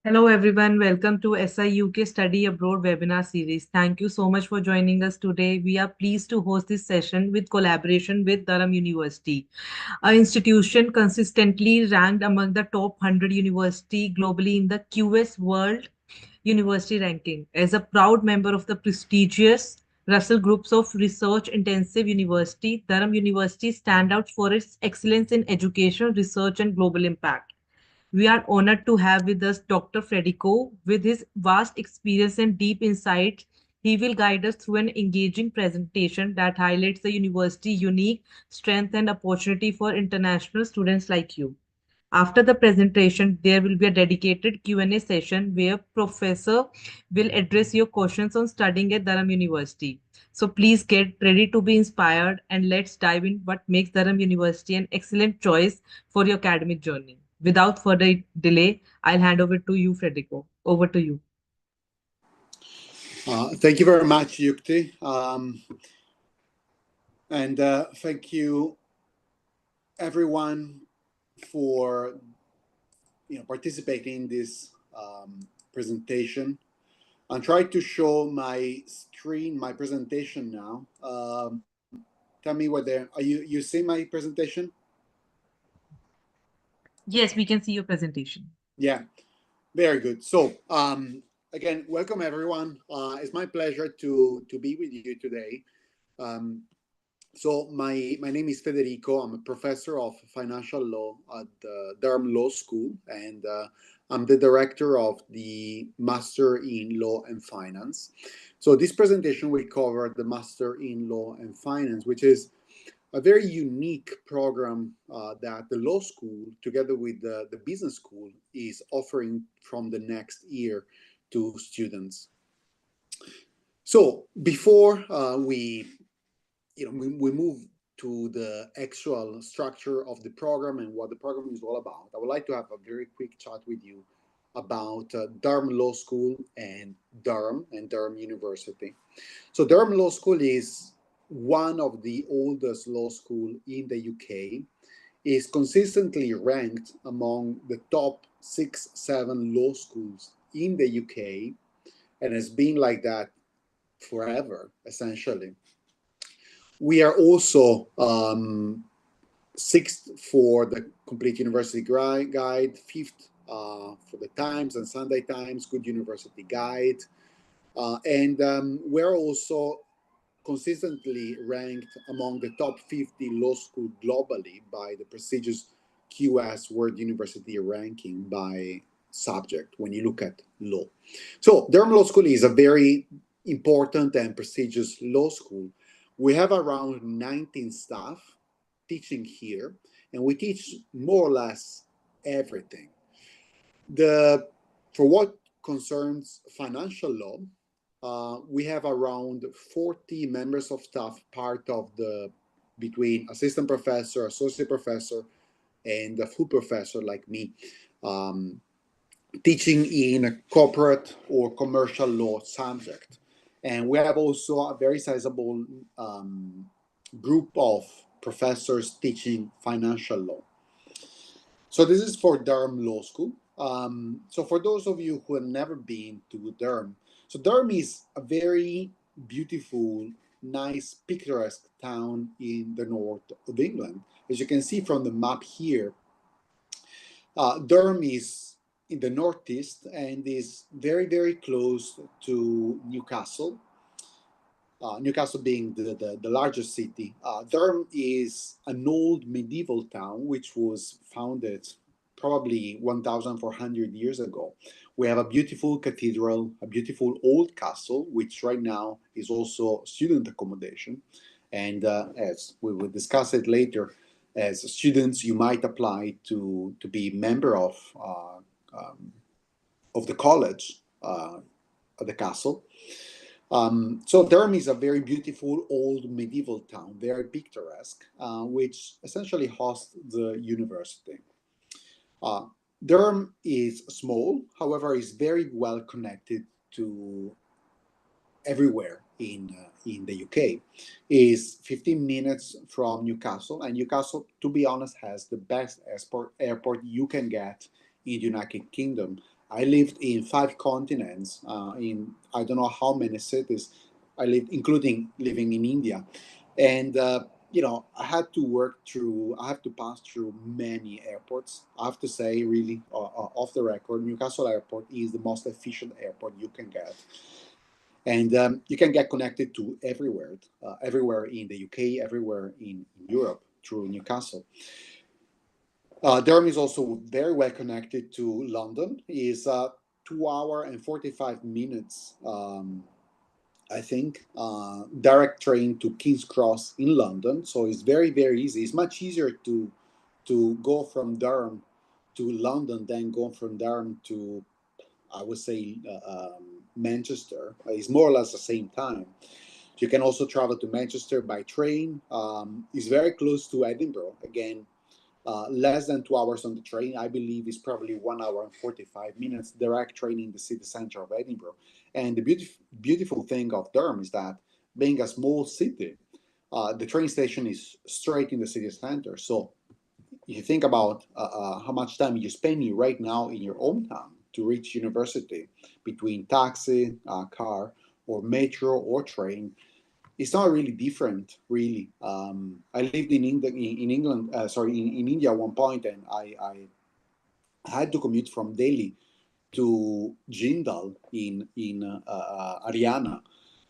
Hello everyone, welcome to SI UK Study Abroad webinar series. Thank you so much for joining us today. We are pleased to host this session with collaboration with Durham University, an institution consistently ranked among the top 100 university globally in the QS World University ranking. As a proud member of the prestigious Russell Groups of Research Intensive University, Durham University stand out for its excellence in education, research and global impact. We are honored to have with us Dr. Federico. With his vast experience and deep insight, he will guide us through an engaging presentation that highlights the university's unique strength and opportunity for international students like you. After the presentation, there will be a dedicated Q&A session where Professor will address your questions on studying at Durham University. So please get ready to be inspired and let's dive in what makes Durham University an excellent choice for your academic journey. Without further delay, I'll hand over to you, Federico. Over to you. Thank you very much, Yukti. And thank you, everyone, for participating in this presentation. I'm trying to show my screen, my presentation now. Tell me whether you see my presentation? Yes, we can see your presentation. Yeah, very good. So again, welcome everyone. It's my pleasure to be with you today. So my name is Federico. I'm a professor of financial law at the Durham Law School, and I'm the director of the Master in Law and Finance. So this presentation will cover the Master in Law and Finance, which is a very unique program that the law school, together with the business school, is offering from the next year to students. So before we move to the actual structure of the program and what the program is all about, I would like to have a very quick chat with you about Durham Law School and Durham University. So Durham Law School is one of the oldest law school in the UK, is consistently ranked among the top 6-7 law schools in the UK, and has been like that forever, essentially. We are also sixth for the Complete University Guide, fifth for the Times and Sunday Times Good University Guide, and we're also consistently ranked among the top 50 law school globally by the prestigious QS World University ranking by subject when you look at law. So Durham Law School is a very important and prestigious law school. We have around 19 staff teaching here, and we teach more or less everything. For what concerns financial law, we have around 40 members of staff, part of between assistant professor, associate professor, and a full professor like me, teaching in a corporate or commercial law subject. And we have also a very sizable group of professors teaching financial law. So this is for Durham Law School. So for those of you who have never been to Durham, so Durham is a very beautiful, nice, picturesque town in the north of England. As you can see from the map here, Durham is in the northeast and is very, very close to Newcastle. Newcastle being the largest city. Durham is an old medieval town which was founded probably 1,400 years ago. We have a beautiful cathedral, a beautiful old castle, which right now is also student accommodation. And as we will discuss it later, as students, you might apply to be member of the college at the castle. So Durham is a very beautiful old medieval town, very picturesque, which essentially hosts the university. Durham is small, however, is very well connected to everywhere in the UK. Is 15 minutes from Newcastle, and Newcastle, to be honest, has the best airport you can get in the United Kingdom I lived in 5 continents, in I don't know how many cities. I lived, including living in India, and I had to work through. I have to pass through many airports. I have to say, really, off the record, Newcastle Airport is the most efficient airport you can get, and you can get connected to everywhere in the UK, everywhere in Europe through Newcastle. Durham is also very well connected to London. Is 2 hour and 45 minutes, I think, direct train to King's Cross in London. So it's very easy. It's much easier to go from Durham to London than go from Durham to, I would say, Manchester. It's more or less the same time. You can also travel to Manchester by train. It's very close to Edinburgh. Again, less than 2 hours on the train. I believe is probably 1 hour and 45 minutes direct train in the city center of Edinburgh. And the beautiful thing of Durham is that being a small city, the train station is straight in the city center. So if you think about how much time you spend right now in your hometown to reach university between taxi, car, or metro or train, it's not really different, really. I lived in England, sorry, in India at one point, and I had to commute from Delhi to Jindal in Haryana,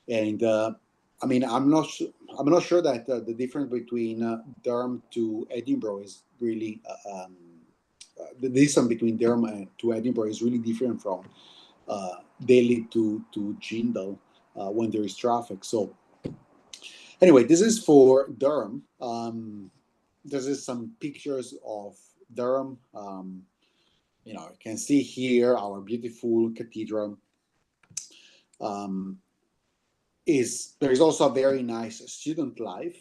and I mean, I'm not sure that the difference between Durham to Edinburgh is really the distance between Durham to Edinburgh is really different from Delhi to Jindal when there is traffic. So anyway, this is for Durham. This is some pictures of Durham. You can see here our beautiful cathedral. Um, is there is also a very nice student life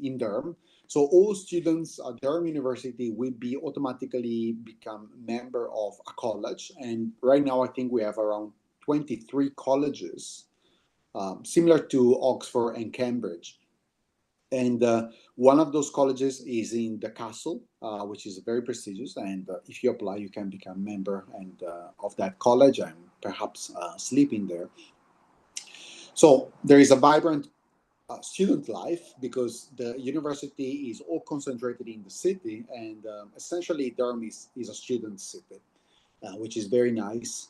in Durham. So all students at Durham University will be automatically become member of a college. And right now, I think we have around 23 colleges, similar to Oxford and Cambridge. And one of those colleges is in the castle, which is very prestigious. And if you apply, you can become member of that college and perhaps sleep in there. So there is a vibrant student life because the university is all concentrated in the city, and essentially Durham is a student city, which is very nice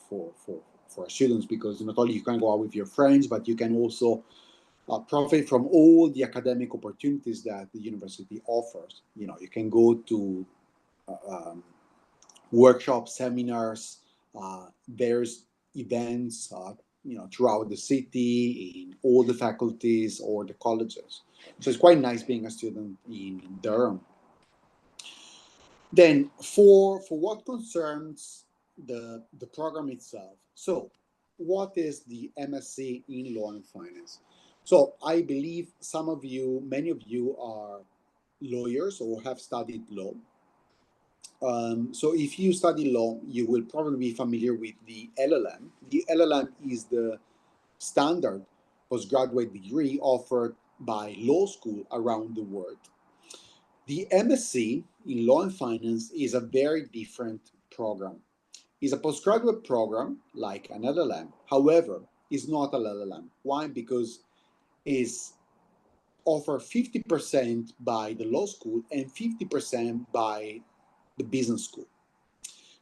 for, for, for students because not only you can go out with your friends, but you can also profit from all the academic opportunities that the university offers. You can go to um, workshops, seminars, there's events, throughout the city in all the faculties or the colleges. So it's quite nice being a student in Durham. Then, for what concerns the program itself, so what is the MSc in Law and Finance? So I believe many of you are lawyers or have studied law. So if you study law, you will probably be familiar with the LLM. The LLM is the standard postgraduate degree offered by law school around the world. The MSc in Law and Finance is a very different program. It's a postgraduate program like an LLM. However, it's not an LLM. Why? Because it's offered 50% by the law school and 50% by the business school.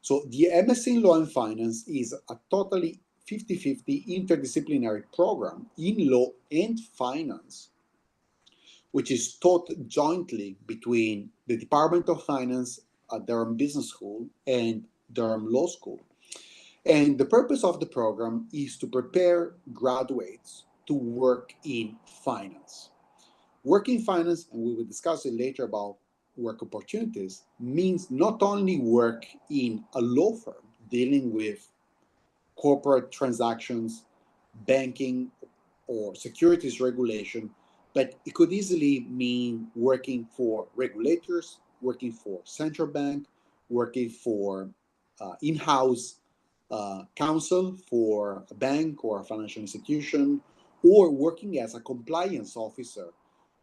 So the MSc in Law and Finance is a totally 50-50 interdisciplinary program in law and finance, which is taught jointly between the Department of Finance at Durham Business School and Durham Law School. And the purpose of the program is to prepare graduates to work in finance. Work in finance, and we will discuss it later about work opportunities, means not only work in a law firm dealing with corporate transactions, banking, or securities regulation, but it could easily mean working for regulators, working for central bank, working for in-house counsel for a bank or a financial institution, or working as a compliance officer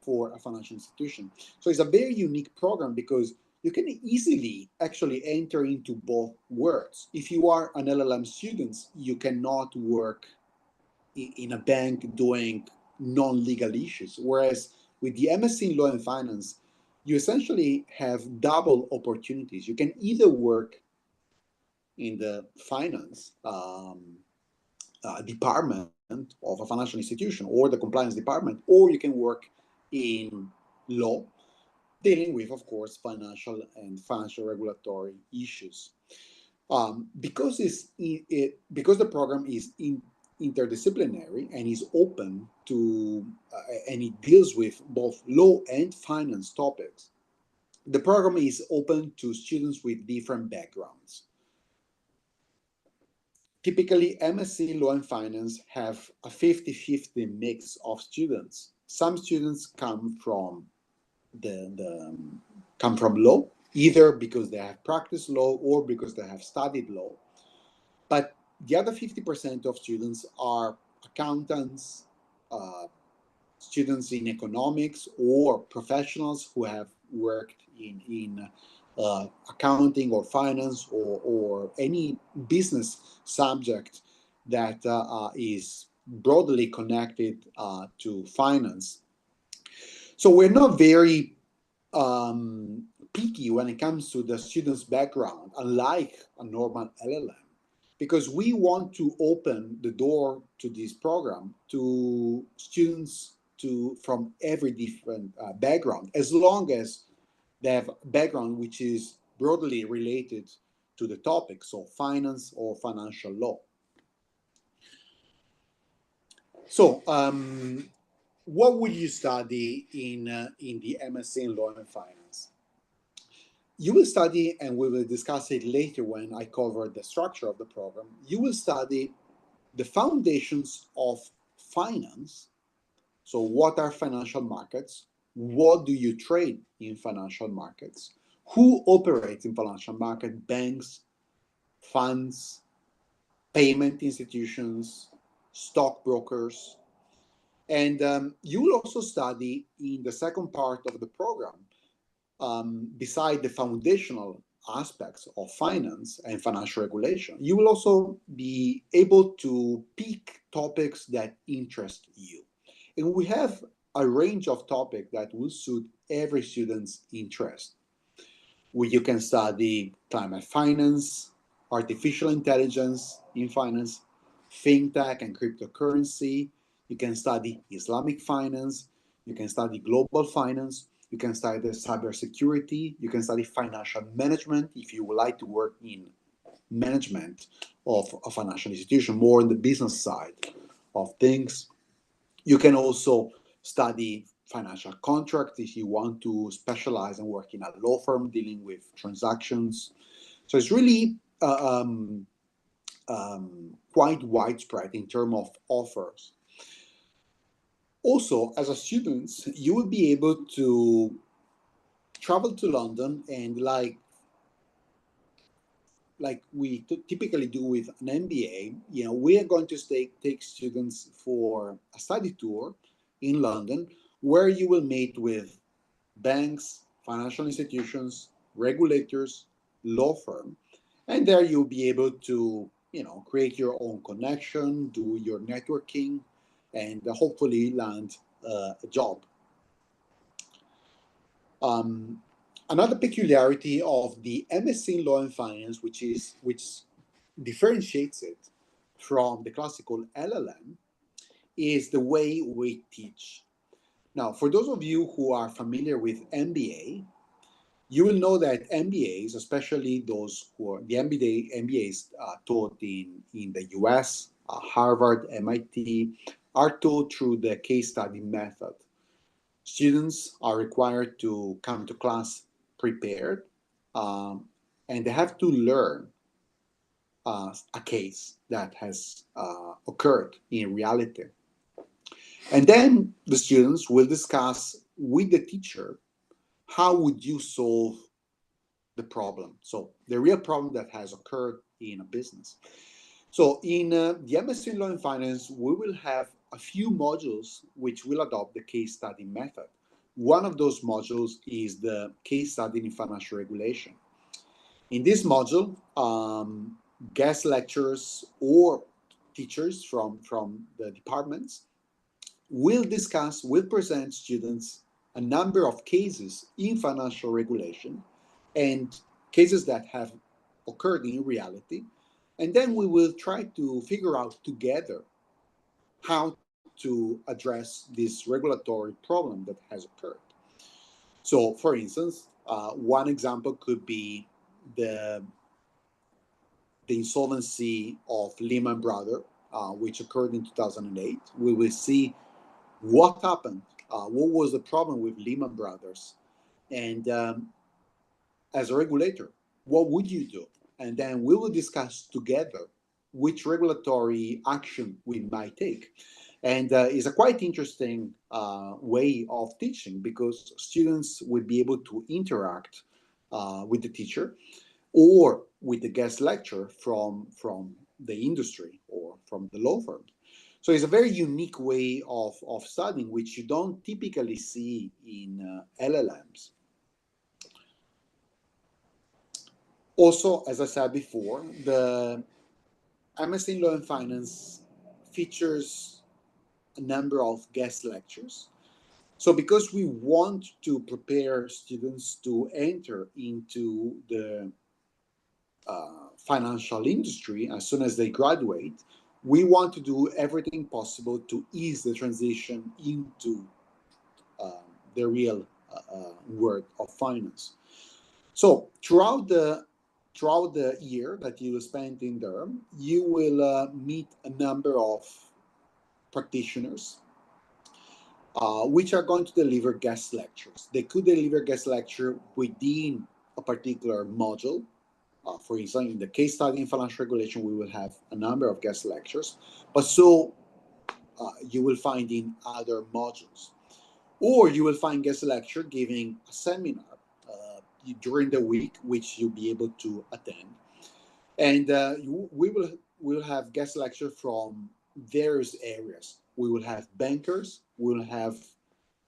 for a financial institution. So it's a very unique program because you can easily actually enter into both worlds. If you are an LLM student, you cannot work in a bank doing non-legal issues. Whereas with the MSc in Law and Finance, you essentially have double opportunities. You can either work in the finance department of a financial institution or the compliance department, or you can work in law, dealing with, of course, financial and financial regulatory issues. Because the program is interdisciplinary and is open to and it deals with both law and finance topics. The program is open to students with different backgrounds. Typically, MSc Law and Finance have a 50-50 mix of students. Some students the come from law, either because they have practiced law or because they have studied law. But the other 50% of students are accountants, uh, students in economics, or professionals who have worked in accounting or finance or any business subject that is broadly connected to finance. So we're not very picky when it comes to the student's background, unlike a normal LLM, because we want to open the door to this program to students from every different background, as long as they have background which is broadly related to the topic, so finance or financial law. So, what would you study in the MSc in Law and Finance? You will study, and we will discuss it later when I cover the structure of the program. You will study the foundations of finance. So, what are financial markets? What do you trade in financial markets? Who operates in financial market? Banks, funds, payment institutions, stockbrokers. And you will also study in the second part of the program, beside the foundational aspects of finance and financial regulation, you will also be able to pick topics that interest you. And we have a range of topics that will suit every student's interest. Where you can study climate finance, artificial intelligence in finance, fintech and cryptocurrency. You can study Islamic finance. You can study global finance. You can study cybersecurity. You can study financial management if you would like to work in management of a financial institution, more on the business side of things. You can also study financial contracts if you want to specialize and work in a law firm dealing with transactions. So it's really quite widespread in terms of offers. Also, as a student, you will be able to travel to London and like we typically do with an MBA, we are going to take students for a study tour in London where you will meet with banks, financial institutions, regulators, law firm, and there you'll be able to, create your own connection, do your networking, and hopefully land a job. Um, Another peculiarity of the MSc in Law and Finance, which differentiates it from the classical LLM, is the way we teach. Now, for those of you who are familiar with MBA, you will know that MBAs, especially those who are the MBAs taught in the US, Harvard, MIT, are taught through the case study method. Students are required to come to class prepared, um, and they have to learn a case that has occurred in reality. And then the students will discuss with the teacher, how would you solve the problem? So the real problem that has occurred in a business. So in the MSc in Law and Finance, we will have a few modules which will adopt the case study method. One of those modules is the case study in financial regulation. In this module, guest lecturers or teachers from the departments will present students a number of cases in financial regulation and cases that have occurred in reality. And then we will try to figure out together how to address this regulatory problem that has occurred. So, for instance, one example could be the, the insolvency of Lehman Brothers, which occurred in 2008. We will see what happened, what was the problem with Lehman Brothers, and as a regulator, what would you do? And then we will discuss together which regulatory action we might take. And it's a quite interesting way of teaching because students will be able to interact with the teacher or with the guest lecturer from the industry or from the law firm. So it's a very unique way of studying, which you don't typically see in LLMs. Also, as I said before, the MSc in Law and Finance features a number of guest lectures. So because we want to prepare students to enter into the financial industry as soon as they graduate, we want to do everything possible to ease the transition into uh, the real world of finance. So throughout the year that you spend in Durham, you will meet a number of practitioners which are going to deliver guest lectures. They could deliver guest lecture within a particular module. For instance, in the case study in financial regulation, we will have a number of guest lectures, but so you will find in other modules. Or you will find guest lecture giving a seminar during the week, which you'll be able to attend. And we will have guest lecture from various areas. We will have bankers, we will have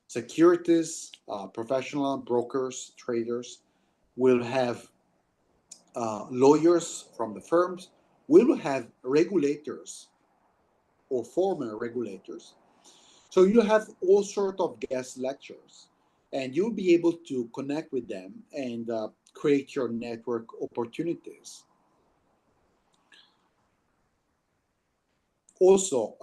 securities, professional brokers, traders. We'll have lawyers from the firms. We will have regulators or former regulators. So you have all sorts of guest lectures, and you'll be able to connect with them and create your network opportunities. Also,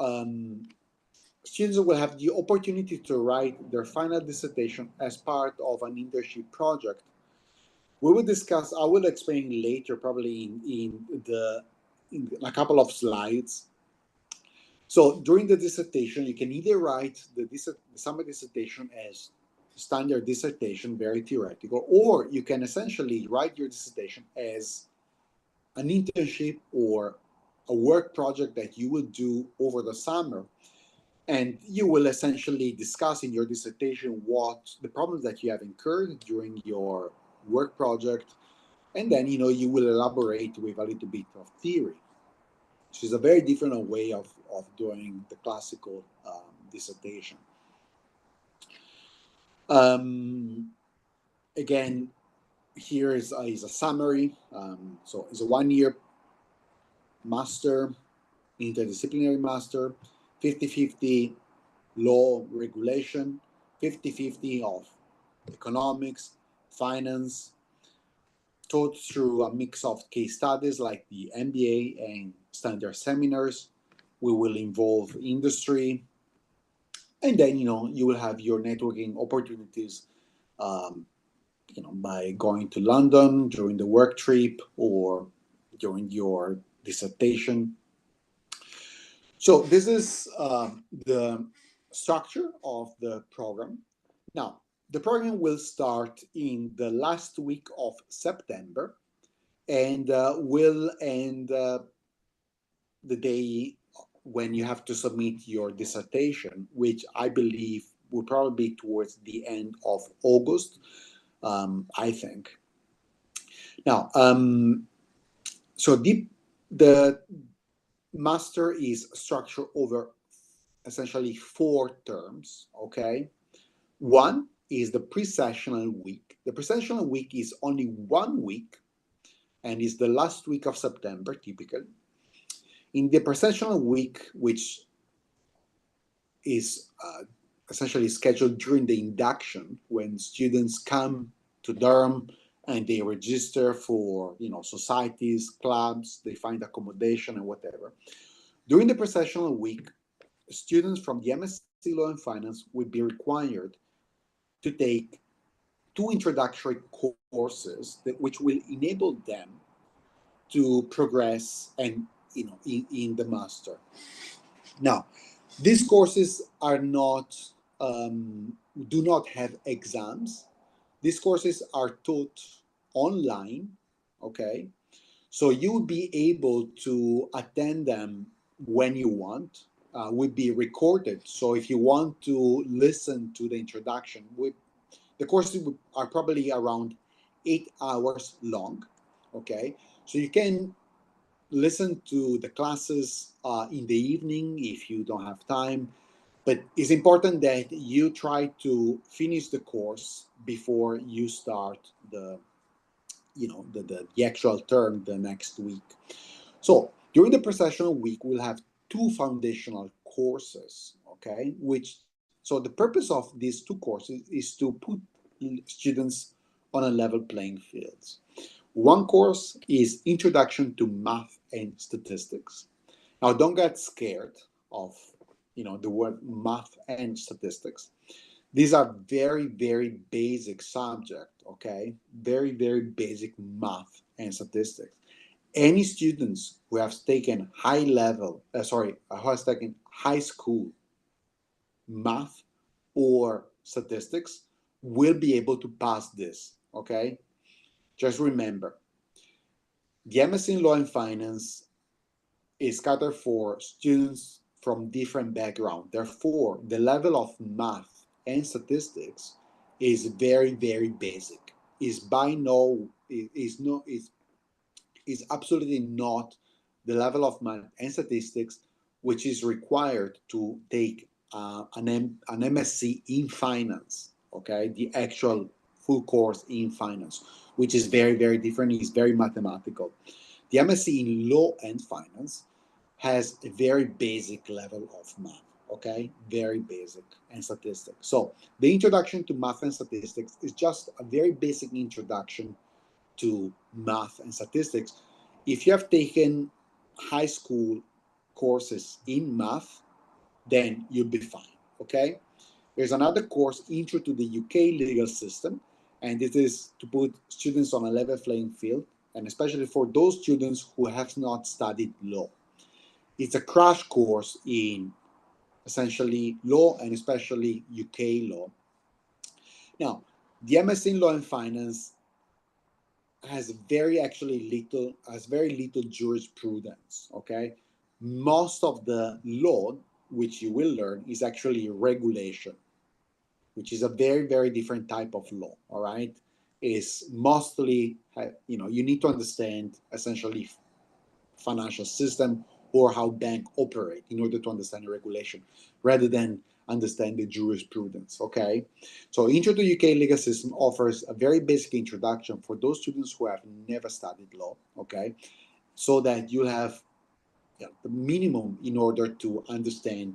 students will have the opportunity to write their final dissertation as part of an internship project. We will discuss, I will explain later, probably in a couple of slides. So during the dissertation, you can either write the summer dissertation as standard dissertation, very theoretical, or you can essentially write your dissertation as an internship or a work project that you will do over the summer. And you will essentially discuss in your dissertation what the problems that you have incurred during your work project. And then, you will elaborate with a little bit of theory, which is a very different way of doing the classical dissertation. Um, Again, here is a summary. So it's a 1 year master, interdisciplinary master, 50-50 law regulation, 50-50 of economics, finance, taught through a mix of case studies like the MBA and standard seminars. We will involve industry, and then you will have your networking opportunities, um, by going to London during the work trip or during your dissertation. So this is the structure of the program. Now, the program will start in the last week of September and will end the day when you have to submit your dissertation, which I believe will probably be towards the end of August, I think. Now, so the master is structured over essentially 4 terms, okay? One is the pre-sessional week. The pre-sessional week is only 1 week and is the last week of September typically. In the pre-sessional week, which is essentially scheduled during the induction when students come to Durham and they register for societies, clubs, they find accommodation and whatever. During the pre-sessional week, students from the MSc Law and Finance will be required to take two introductory courses which will enable them to progress and in the master. Now, these courses are not do not have exams. These courses are taught online, okay? So you will be able to attend them when you want. Will be recorded. So if you want to listen to the introduction, the courses are probably around 8 hours long, okay? So you can listen to the classes in the evening if you don't have time, but it's important that you try to finish the course before you start the actual term the next week. So during the processional week, we'll have two foundational courses, okay? So the purpose of these two courses is to put students on a level playing field. One course is Introduction to Math and Statistics. Now, don't get scared of the word math and statistics. These are very, very basic subject, okay? Very, very basic math and statistics. Any students who have taken who has taken high school math or statistics will be able to pass this, okay? Just remember, the MSc in Law and Finance is catered for students from different backgrounds. Therefore, the level of math and statistics is very, very basic. Is by no is no is absolutely not the level of math and statistics which is required to take an MSc in finance. Okay, the actual full course in finance, which is very, very different. Is very mathematical. The MSc in law and finance has a very basic level of math, okay? Very basic, and statistics. So the introduction to math and statistics is just a very basic introduction to math and statistics. If you have taken high school courses in math, then you'll be fine, okay? There's another course, Intro to the UK Legal System, and this is to put students on a level playing field, and especially for those students who have not studied law. It's a crash course in essentially law and especially UK law. Now, the MSc in Law and Finance has very little jurisprudence. Okay, most of the law which you will learn is actually regulation, which is a very, very different type of law. All right, is mostly you need to understand essentially financial system or how bank operate in order to understand the regulation rather than understand the jurisprudence. Okay, so Intro to UK Legal System offers a very basic introduction for those students who have never studied law. Okay, so that you'll have the minimum in order to understand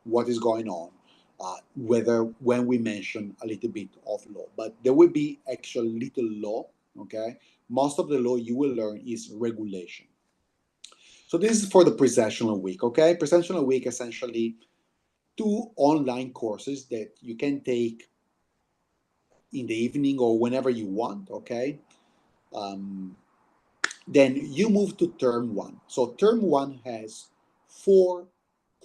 what is going on, whether when we mention a little bit of law, but there will be actual little law. Okay, most of the law you will learn is regulation. So this is for the pre-sessional week, okay? Pre-sessional week, essentially two online courses that you can take in the evening or whenever you want, okay? Um, then you move to term one. So term one has 4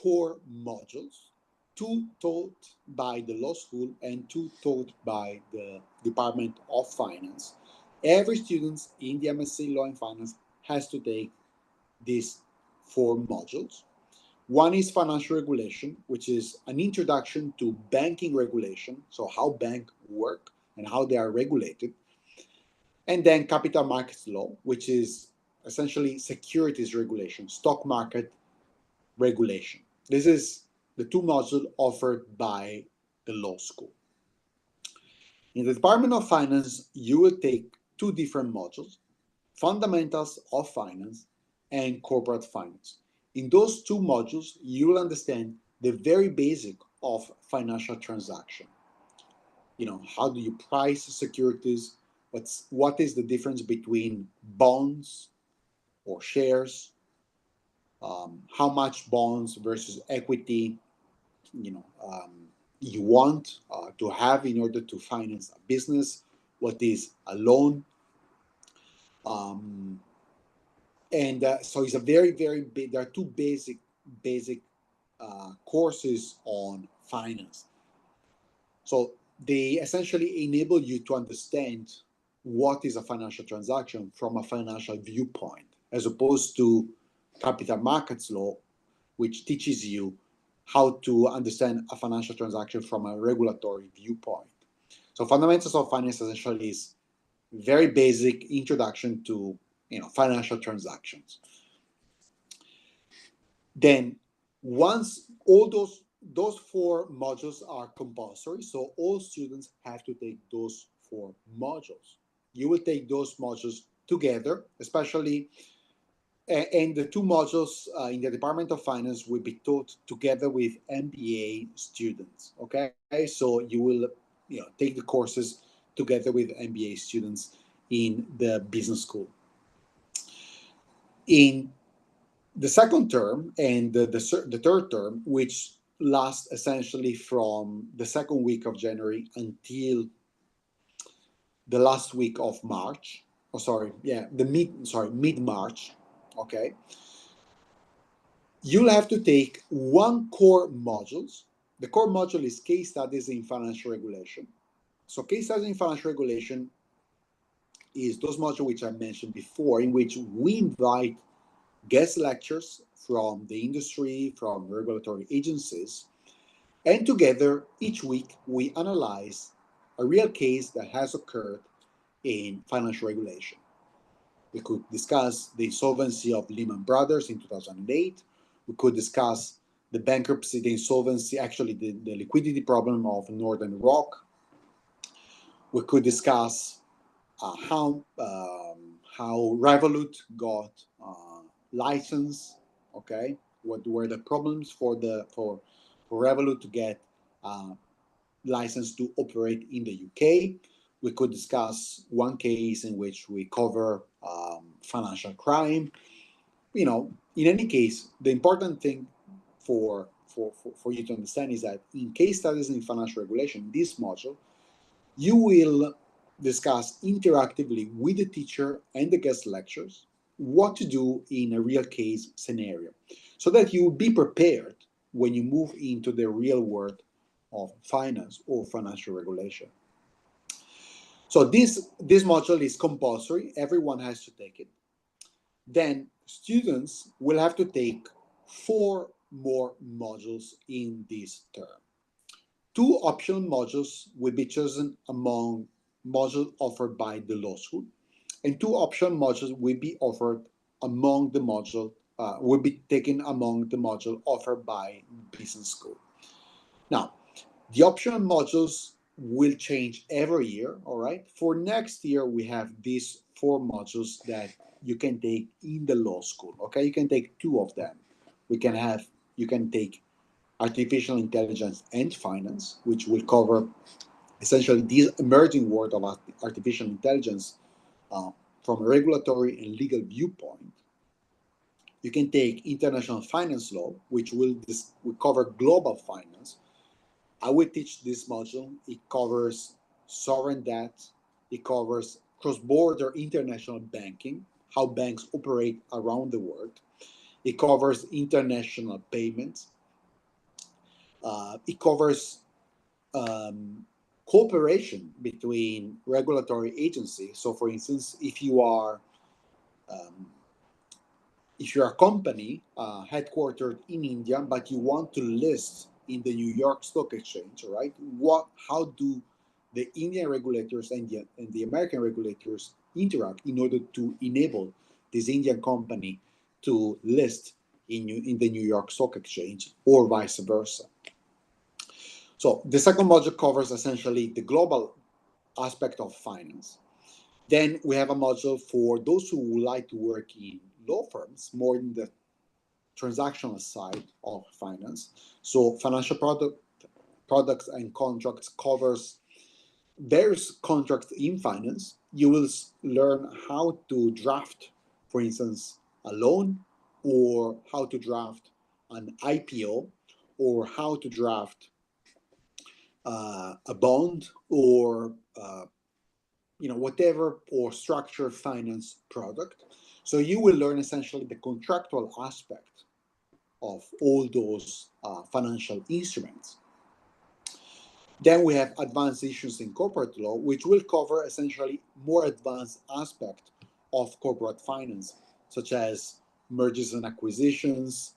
core modules, two taught by the law school and two taught by the Department of Finance. Every student in the MSc Law and Finance has to take these 4 modules. One is financial regulation, which is an introduction to banking regulation, so how banks work and how they are regulated. And then capital markets law, which is essentially securities regulation, stock market regulation. This is the 2 modules offered by the law school. In the Department of Finance, you will take two different modules: Fundamentals of Finance and Corporate Finance. In those two modules, you will understand the very basic of financial transaction. How do you price securities? What is the difference between bonds or shares? How much bonds versus equity you want to have in order to finance a business? What is a loan? Um, and so it's a very very big. There are two basic courses on finance. So they essentially enable you to understand what is a financial transaction from a financial viewpoint, as opposed to capital markets law, which teaches you how to understand a financial transaction from a regulatory viewpoint. So fundamentals of finance essentially is very basic introduction to financial transactions. Then once all those four modules are compulsory, so all students have to take those four modules. You will take those modules together, especially, and the two modules in the Department of Finance will be taught together with MBA students. Okay, so you will take the courses together with MBA students in the business school. In the second term and the third term, which lasts essentially from the second week of January until the last week of March. Oh, sorry, yeah, mid March. Okay, you'll have to take one core modules. The core module is case studies in financial regulation. So case studies in financial regulation is those modules which I mentioned before, in which we invite guest lectures from the industry, from regulatory agencies, and together each week we analyze a real case that has occurred in financial regulation. We could discuss the insolvency of Lehman Brothers in 2008. We could discuss the bankruptcy, the insolvency, actually the liquidity problem of Northern Rock. We could discuss how Revolut got license. Okay, what were the problems for Revolut to get license to operate in the UK? We could discuss one case in which we cover financial crime. In any case, the important thing for you to understand is that in case studies in financial regulation, this module, you will discuss interactively with the teacher and the guest lectures what to do in a real case scenario, so that you will be prepared when you move into the real world of finance or financial regulation. So this module is compulsory. Everyone has to take it. Then students will have to take 4 more modules in this term. 2 optional modules will be chosen among modules offered by the law school, and 2 optional modules will be offered among the module will be taken among the module offered by business school. Now, the optional modules will change every year. All right. For next year, we have these 4 modules that you can take in the law school. Okay, you can take 2 of them. You can take artificial intelligence and finance, which will cover essentially this emerging world of artificial intelligence from a regulatory and legal viewpoint. You can take international finance law, which will cover global finance. I will teach this module. It covers sovereign debt. It covers cross-border international banking, how banks operate around the world. It covers international payments. It covers cooperation between regulatory agencies. So, for instance, um, if you're a company headquartered in India, but you want to list in the New York Stock Exchange, right? How do the Indian regulators and the American regulators interact in order to enable this Indian company to list in the New York Stock Exchange, or vice versa? So the second module covers essentially the global aspect of finance. Then we have a module for those who would like to work in law firms, more in the transactional side of finance. So financial products and contracts covers various contracts in finance. You will learn how to draft, for instance, a loan, or how to draft an IPO, or how to draft a bond, or whatever, or structured finance product. So you will learn essentially the contractual aspect of all those financial instruments. Then we have advanced issues in corporate law, which will cover essentially more advanced aspect of corporate finance, such as mergers and acquisitions,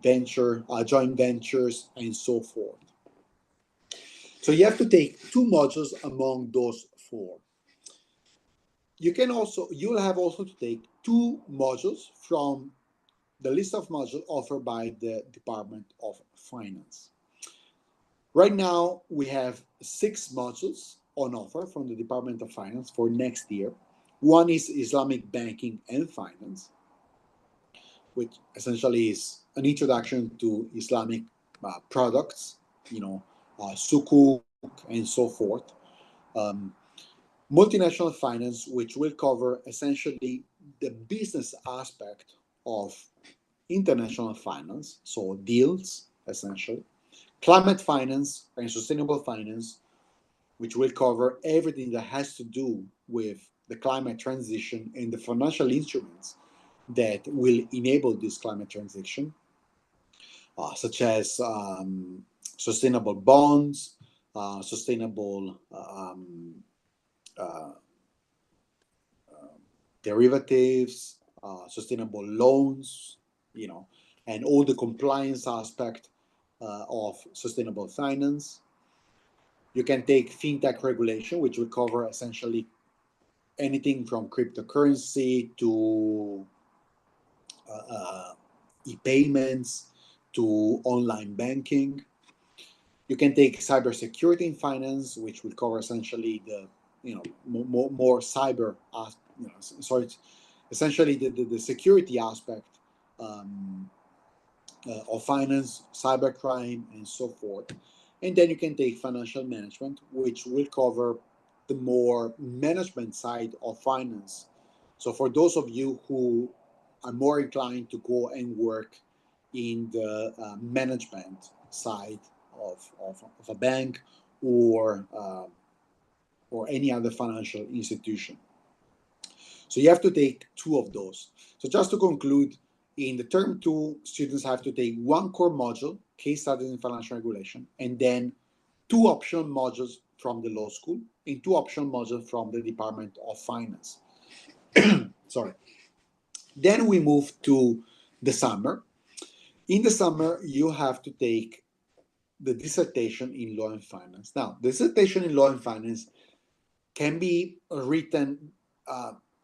joint ventures, and so forth. So you have to take two modules among those four. You'll have also to take two modules from the list of modules offered by the Department of Finance. Right now, we have 6 modules on offer from the Department of Finance for next year. One is Islamic Banking and Finance, which essentially is an introduction to Islamic products, sukuk and so forth. Um, Multinational finance, which will cover essentially the business aspect of international finance, so deals essentially. Climate finance and sustainable finance, which will cover everything that has to do with the climate transition and the financial instruments that will enable this climate transition, such as sustainable bonds, sustainable uh, derivatives, sustainable loans, and all the compliance aspect of sustainable finance. You can take fintech regulation, which will cover essentially anything from cryptocurrency to e-payments to online banking. You can take cybersecurity in finance, which will cover essentially the more cyber, sorry, essentially the security aspect um, of finance, cybercrime, and so forth. And then you can take financial management, which will cover the more management side of finance. So for those of you who are more inclined to go and work in the management side of a bank, or any other financial institution. So you have to take 2 of those. So just to conclude, in the term 2, students have to take 1 core module, case studies in financial regulation, and then 2 optional modules from the law school and 2 optional modules from the Department of Finance. Sorry. Then we move to the summer. In the summer, you have to take the dissertation in law and finance. Now, the dissertation in law and finance can be written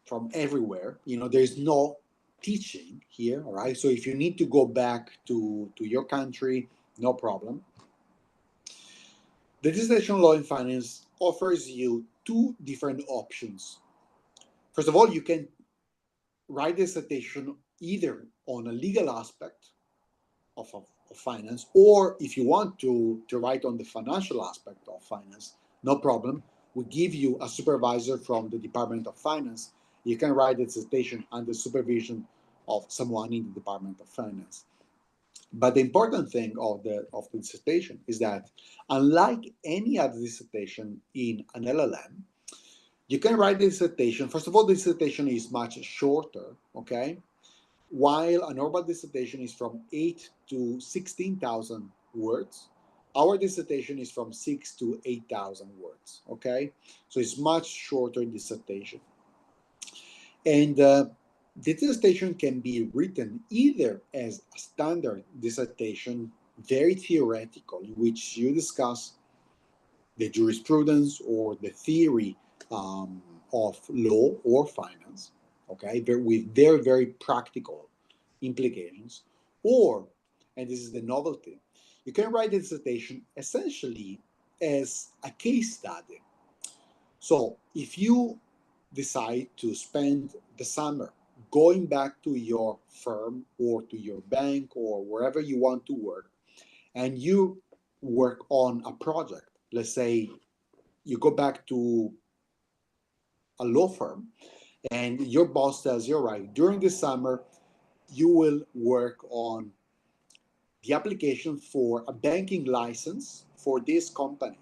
from everywhere. There's no teaching here, all right? So if you need to go back to your country, no problem. The dissertation law in finance offers you 2 different options. First of all, you can write dissertation either on a legal aspect of finance, or if you want to write on the financial aspect of finance, no problem. We give you a supervisor from the Department of Finance. You can write a dissertation under supervision of someone in the Department of Finance. But the important thing of the dissertation is that, unlike any other dissertation in an LLM, you can write the dissertation. First of all, the dissertation is much shorter, okay? While a normal dissertation is from 8 to 16,000 words, our dissertation is from 6 to 8,000 words, okay? So it's much shorter dissertation. And the dissertation can be written either as a standard dissertation, very theoretical, in which you discuss the jurisprudence or the theory of law or finance, okay, with very, very practical implications. Or, and this is the novelty, you can write a dissertation essentially as a case study. So if you decide to spend the summer going back to your firm or to your bank or wherever you want to work, and you work on a project, let's say you go back to a law firm and your boss tells you, all right, during the summer, you will work on the application for a banking license for this company.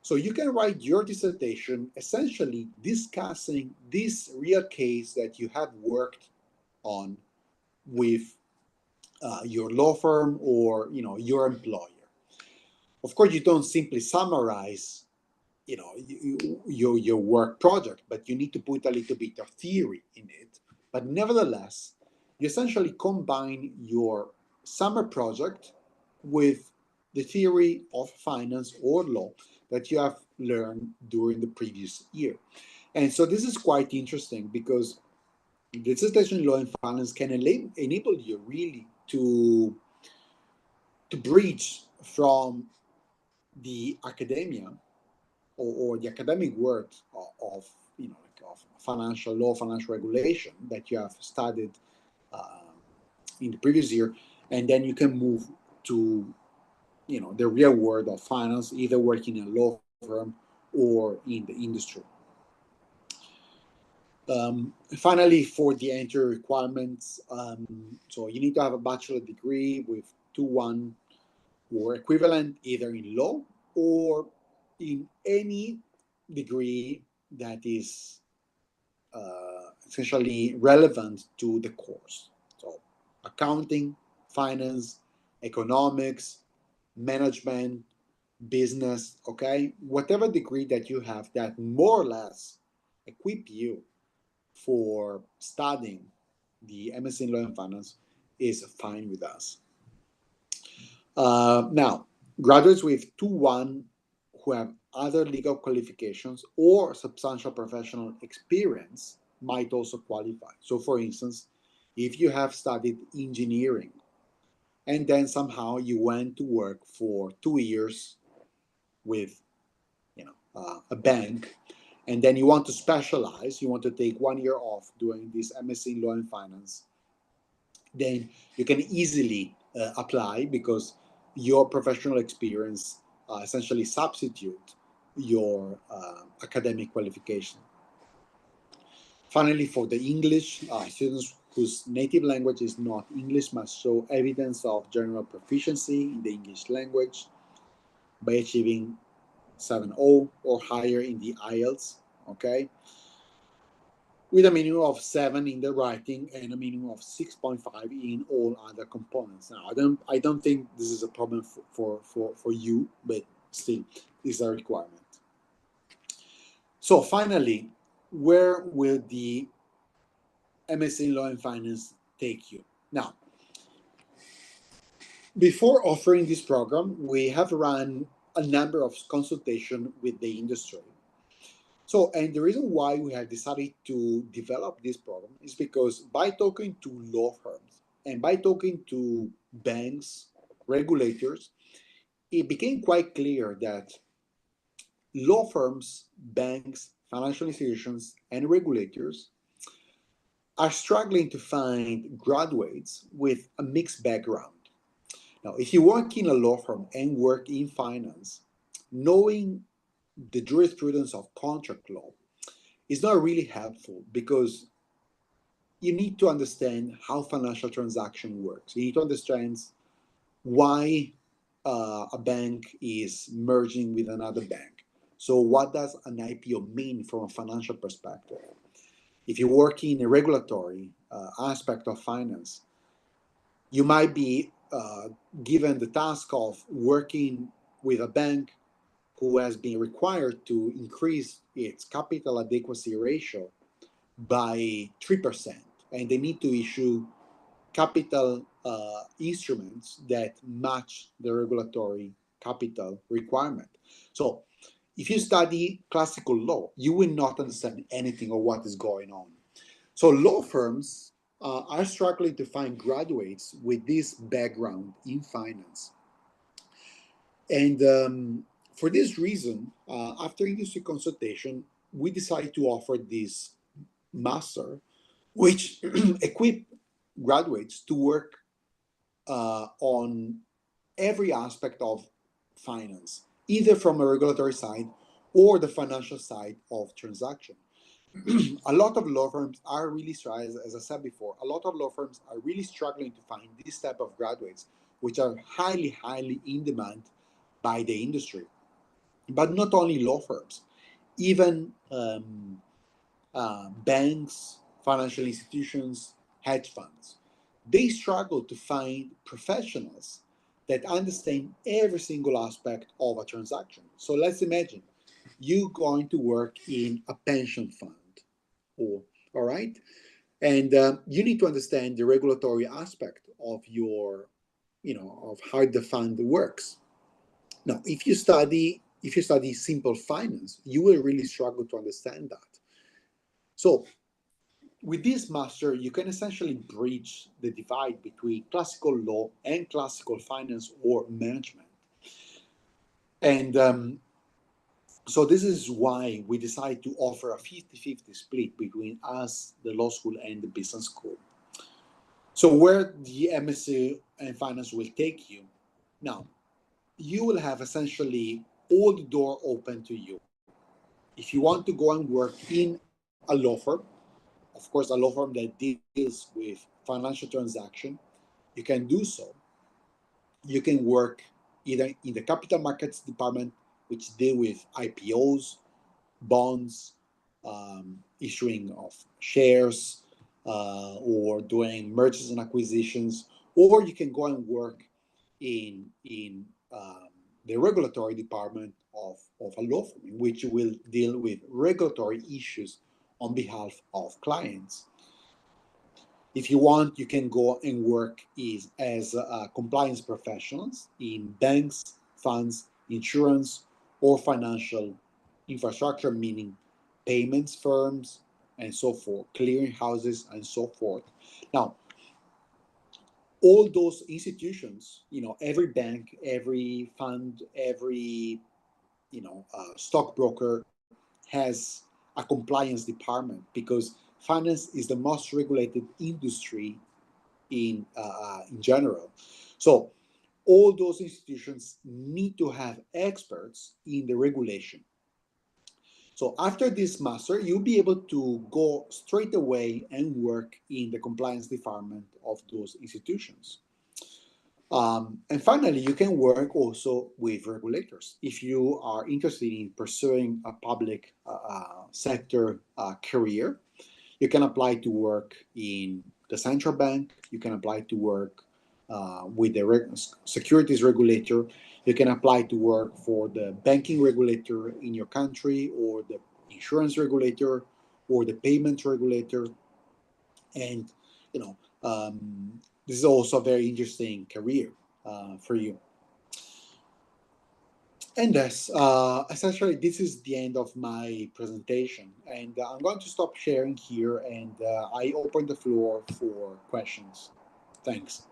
So you can write your dissertation essentially discussing this real case that you have worked on with your law firm or your employer. Of course, you don't simply summarize your work project, but you need to put a little bit of theory in it. But nevertheless, you essentially combine your summer project with the theory of finance or law that you have learned during the previous year. And so this is quite interesting because dissertation in law and finance can enable you really to bridge from the academia or the academic work of of financial law, financial regulation that you have studied uh, in the previous year, and then you can move to the real world of finance, either working in a law firm or in the industry. Finally, for the entry requirements, so you need to have a bachelor degree with 2:1 or equivalent either in law or in any degree that is essentially relevant to the course. So, accounting, finance, economics, management, business, okay? Whatever degree that you have that more or less equip you for studying the MSc in Law and Finance is fine with us. Now, graduates with 2:1 who have other legal qualifications or substantial professional experience might also qualify. So, for instance, if you have studied engineering and then somehow you went to work for 2 years with a bank, and then you want to specialize, you want to take 1 year off doing this MSc in Law and Finance, then you can easily apply because your professional experience essentially substitute your academic qualification. Finally, for the English, students whose native language is not English must show evidence of general proficiency in the English language by achieving 7.0 or higher in the IELTS, okay? With a minimum of 7 in the writing and a minimum of 6.5 in all other components. Now, I don't think this is a problem for you, but still, this is a requirement. So finally, where will the MSc in Law and Finance take you? Now, before offering this program, we have run a number of consultations with the industry. So, and the reason why we have decided to develop this program is because by talking to law firms and by talking to banks, regulators, it became quite clear that law firms, banks, financial institutions, and regulators are struggling to find graduates with a mixed background. Now, if you work in a law firm and work in finance, knowing the jurisprudence of contract law is not really helpful because you need to understand how financial transaction works. You need to understand why a bank is merging with another bank. So, what does an IPO mean from a financial perspective? If you work in a regulatory aspect of finance, you might be given the task of working with a bank who has been required to increase its capital adequacy ratio by 3%, and they need to issue capital instruments that match the regulatory capital requirement. So, if you study classical law, you will not understand anything of what is going on. So, law firms are struggling to find graduates with this background in finance. And For this reason, after industry consultation, we decided to offer this master, which equip graduates to work on every aspect of finance, either from a regulatory side or the financial side of transaction. A lot of law firms are really struggling, as I said before, a lot of law firms are really struggling to find this type of graduates, which are highly, highly in demand by the industry. But not only law firms, even banks, financial institutions, hedge funds. They struggle to find professionals that understand every single aspect of a transaction. So let's imagine you going to work in a pension fund, or all right, and you need to understand the regulatory aspect of your, of how the fund works. Now, if you study simple finance, you will really struggle to understand that. So with this master, you can essentially bridge the divide between classical law and classical finance or management. And so this is why we decided to offer a 50-50 split between us, the law school, and the business school. So where the MSc and finance will take you, now, you will have essentially all the door open to you. If you want to go and work in a law firm, of course, a law firm that deals with financial transaction, you can do so. You can work either in the capital markets department, which deal with IPOs, bonds, issuing of shares, or doing mergers and acquisitions, or you can go and work in the regulatory department of a law firm, in which you will deal with regulatory issues on behalf of clients. If you want, you can go and work as compliance professionals in banks, funds, insurance, or financial infrastructure, meaning payments firms and so forth, clearing houses and so forth. Now, all those institutions, every bank, every fund, every stockbroker has a compliance department, because finance is the most regulated industry in general. So all those institutions need to have experts in the regulation. So after this master, you'll be able to go straight away and work in the compliance department of those institutions. And finally, you can work also with regulators. If you are interested in pursuing a public sector career, you can apply to work in the central bank. You can apply to work with the securities regulator. You can apply to work for the banking regulator in your country, or the insurance regulator, or the payments regulator. And you know, this is also a very interesting career for you. And yes, essentially, this is the end of my presentation. And I'm going to stop sharing here, and I open the floor for questions. Thanks.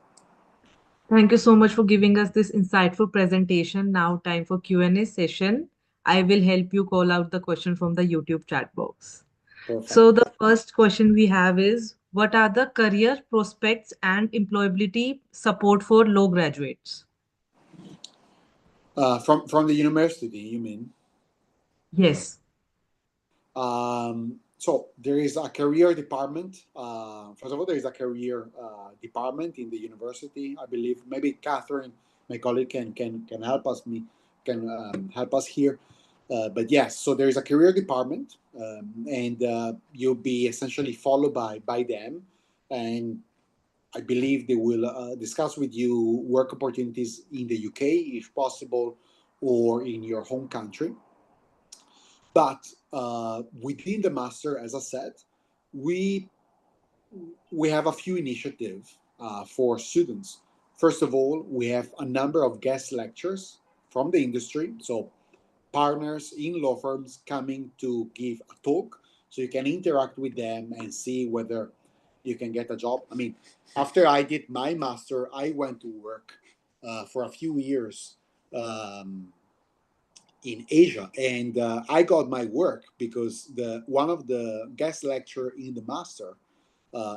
Thank you so much for giving us this insightful presentation. Now, time for Q&A session. I will help you call out the question from the YouTube chat box. So, Perfect. the first question we have is, what are the career prospects and employability support for law graduates? From the university, you mean? Yes. So there is a career department. First of all, there is a career department in the university. I believe maybe Catherine, my colleague, can help us help us here. But yes, so there is a career department, and you'll be essentially followed by them, and I believe they will discuss with you work opportunities in the UK if possible, or in your home country. But within the master, as I said, we we have a few initiatives for students. First of all, we have a number of guest lectures from the industry. So partners in law firms coming to give a talk, so you can interact with them and see whether you can get a job. I mean, after I did my master, I went to work for a few years, um, in Asia, and I got my work because the one of the guest lecturer in the master,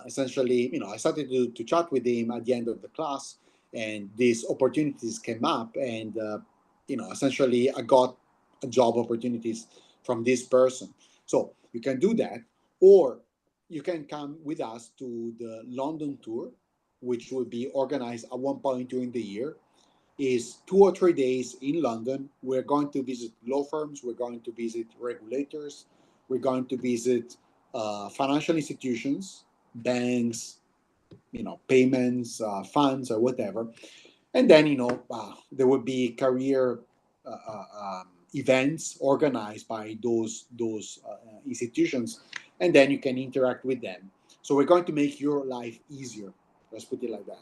essentially, I started to chat with him at the end of the class, and these opportunities came up, and essentially I got a job opportunities from this person. So you can do that, or you can come with us to the London tour, which will be organized at one point during the year. Is 2 or 3 days in London. We're going to visit law firms, we're going to visit regulators, we're going to visit financial institutions, banks, payments, funds, or whatever. And then, there would be career events organized by those institutions, and then you can interact with them. So we're going to make your life easier. Let's put it like that.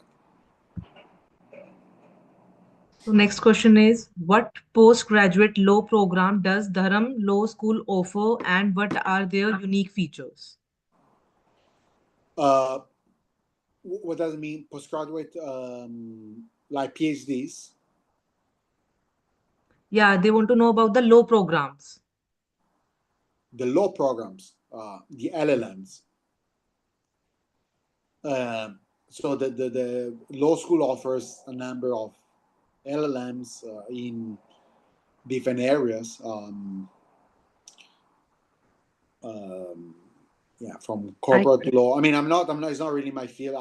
So next question is, what postgraduate law program does Durham Law School offer and what are their unique features? Uh, what does it mean? Postgraduate, like PhDs, Yeah, they want to know about the law programs. the law programs, the LLMs. So the law school offers a number of LLMs in different areas. Um, yeah, from I corporate law. I mean, I'm not. It's not really my field.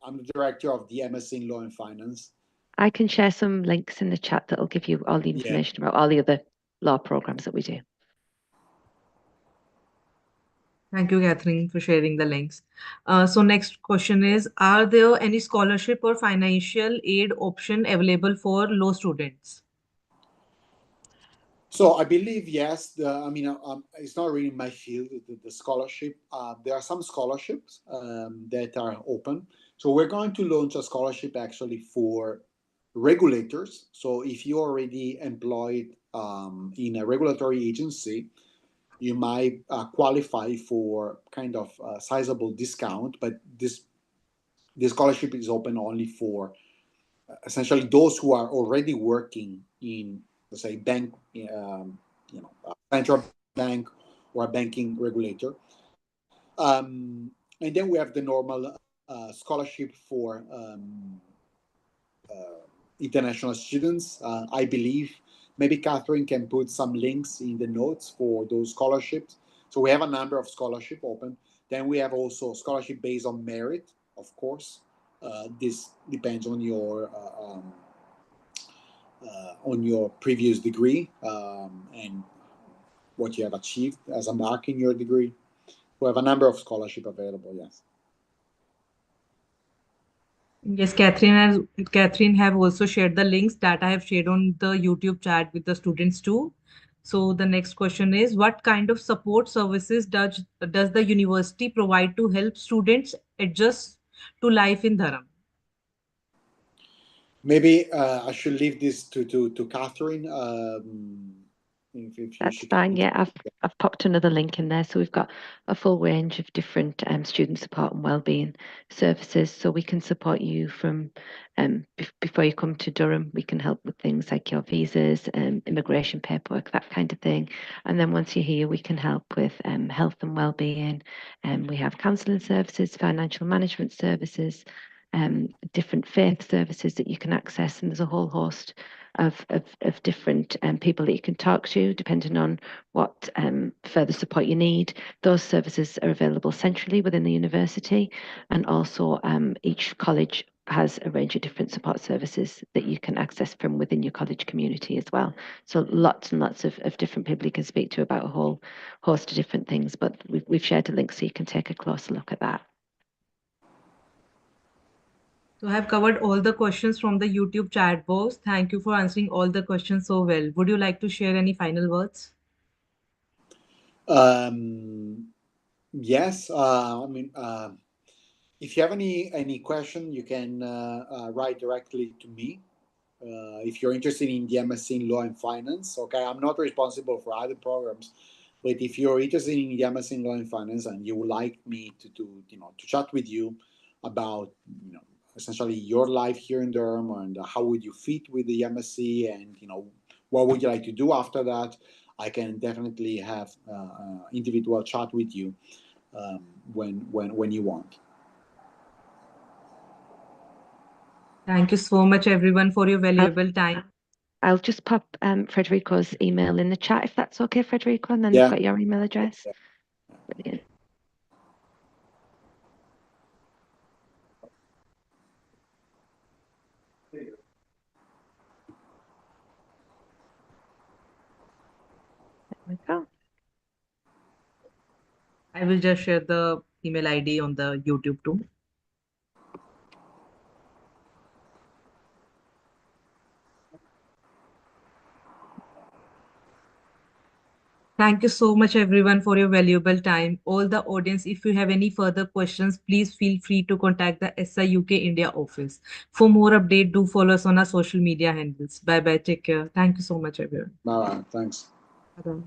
I'm the director of the MSc in Law and Finance. I can share some links in the chat that'll give you all the Yeah. information about all the other law programs that we do. Thank you, Catherine, for sharing the links. So next question is, are there any scholarship or financial aid option available for law students? So I believe yes. It's not really my field, the scholarship. There are some scholarships that are open. So we're going to launch a scholarship actually for regulators. So if you're already employed in a regulatory agency, you might qualify for kind of a sizable discount. But this scholarship is open only for essentially those who are already working in, let's say, bank, central bank or a banking regulator. And then we have the normal scholarship for international students. I believe maybe Catherine can put some links in the notes for those scholarships. So we have a number of scholarship open. Then we have also scholarship based on merit, of course. This depends on your previous degree and what you have achieved as a mark in your degree. We have a number of scholarship available. Yes. Yes, Catherine have also shared the links that I have shared on the YouTube chat with the students too. So the next question is, what kind of support services does the university provide to help students adjust to life in Dharam? Maybe I should leave this to Catherine. If you That's she can. fine. Yeah, I've popped another link in there. So we've got a full range of different student support and wellbeing services. So we can support you from before you come to Durham. We can help with things like your visas, immigration paperwork, that kind of thing. And then once you're here, we can help with health and wellbeing. And we have counselling services, financial management services, different faith services that you can access, and there's a whole host of different people that you can talk to depending on what further support you need. Those services are available centrally within the university, and also each college has a range of different support services that you can access from within your college community as well. So lots and lots of different people you can speak to about a whole host of different things, but we've shared a link so you can take a closer look at that. So I have covered all the questions from the YouTube chat box. Thank you for answering all the questions so well. Would you like to share any final words? Um, yes. If you have any question, you can write directly to me. If you're interested in the MSc in Law and Finance, okay, I'm not responsible for other programs, but if you're interested in the MSc in Law and Finance and you would like me to chat with you about essentially your life here in Durham and how would you fit with the MSc and what would you like to do after that, I can definitely have individual chat with you when you want. Thank you so much, everyone, for your valuable time. I'll just pop Frederico's email in the chat if that's okay, Frederico, and then Yeah. they've got your email address. Brilliant. There we go. I will just share the email ID on the YouTube too. Thank you so much, everyone, for your valuable time. All the audience, if you have any further questions, please feel free to contact the SI UK India office. For more update, do follow us on our social media handles. Bye bye. Take care. Thank you so much, everyone. Bye bye. Thanks. Bye-bye.